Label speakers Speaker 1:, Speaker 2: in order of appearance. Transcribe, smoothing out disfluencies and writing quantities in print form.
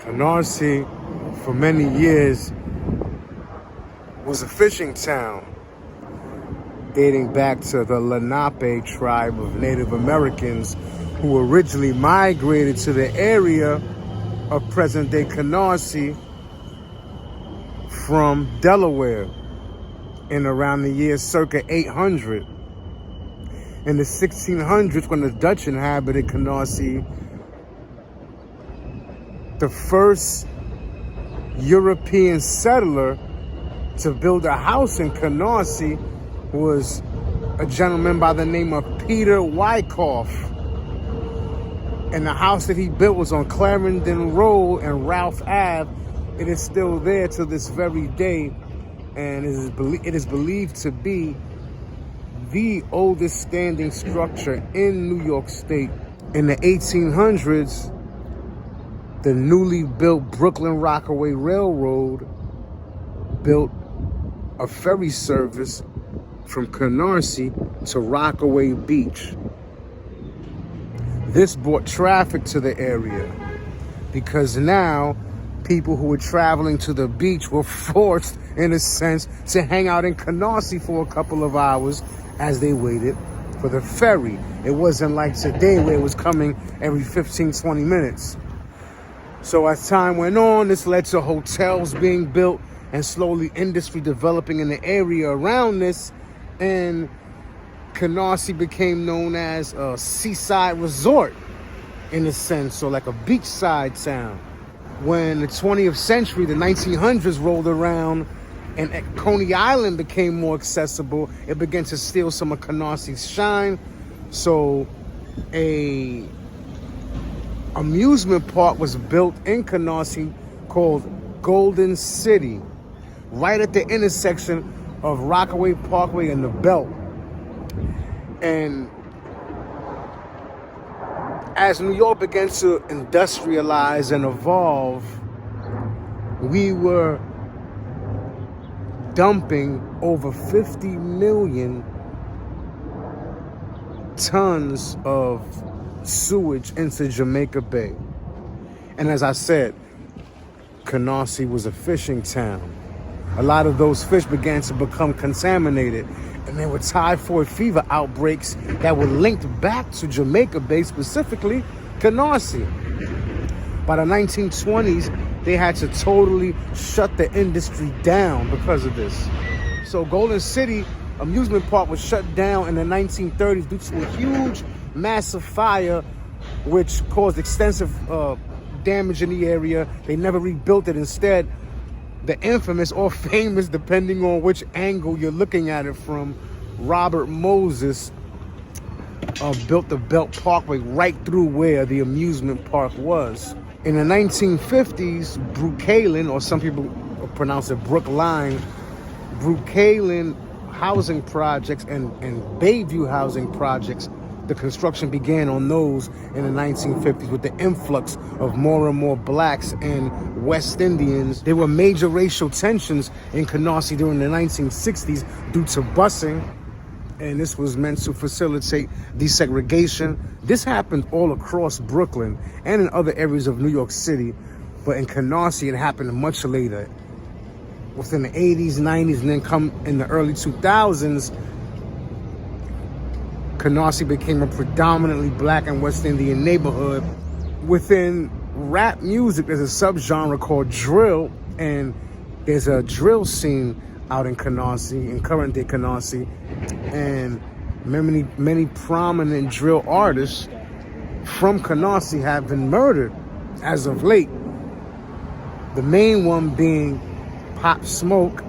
Speaker 1: Canarsie, for many years, was a fishing town dating back to the Lenape tribe of Native Americans who originally migrated to the area of present-day Canarsie from Delaware in around the year circa 800. In the 1600s, when the Dutch inhabited Canarsie, the first European settler to build a house in Canarsie was a gentleman by the name of Peter Wyckoff. And the house that he built was on Clarendon Road and Ralph Ave. It is still there to this very day, and it is believed to be the oldest standing structure in New York State. In the 1800s, the newly built Brooklyn Rockaway Railroad built a ferry service from Canarsie to Rockaway Beach. This brought traffic to the area because now people who were traveling to the beach were forced, in a sense, to hang out in Canarsie for a couple of hours as they waited for the ferry. It wasn't like today where it was coming every 15, 20 minutes. So as time went on, this led to hotels being built and slowly industry developing in the area around this. And Canarsie became known as a seaside resort, in a sense, so like a beachside town. When the 20th century, the 1900s rolled around and Coney Island became more accessible, it began to steal some of Canarsie's shine. So a amusement park was built in Canarsie called Golden City, right at the intersection of Rockaway Parkway and the Belt. And as New York began to industrialize and evolve, we were dumping over 50 million tons of sewage into Jamaica Bay. And as I said, Canarsie was a fishing town. A lot of those fish began to become contaminated, and there were typhoid fever outbreaks that were linked back to Jamaica Bay, specifically Canarsie. By the 1920s, they had to totally shut the industry down because of this. So Golden City Amusement Park was shut down in the 1930s due to a huge, massive fire, which caused extensive damage in the area. They never rebuilt it. Instead, the infamous or famous, depending on which angle you're looking at it from, Robert Moses built the Belt Parkway right through where the amusement park was. In the 1950s, Brookhaven, or some people pronounce it Brookline, Brookhaven housing projects and Bayview housing projects, the construction began on those in the 1950s with the influx of more and more blacks and West Indians. There were major racial tensions in Canarsie during the 1960s due to busing, and this was meant to facilitate desegregation. This happened all across Brooklyn and in other areas of New York City, but in Canarsie it happened much later, within the 80s, 90s, and then come in the early 2000s, Canarsie became a predominantly black and West Indian neighborhood. Within rap music, there's a subgenre called drill, and there's a drill scene out in Canarsie, in current day Canarsie, and many prominent drill artists from Canarsie have been murdered as of late. The main one being Pop Smoke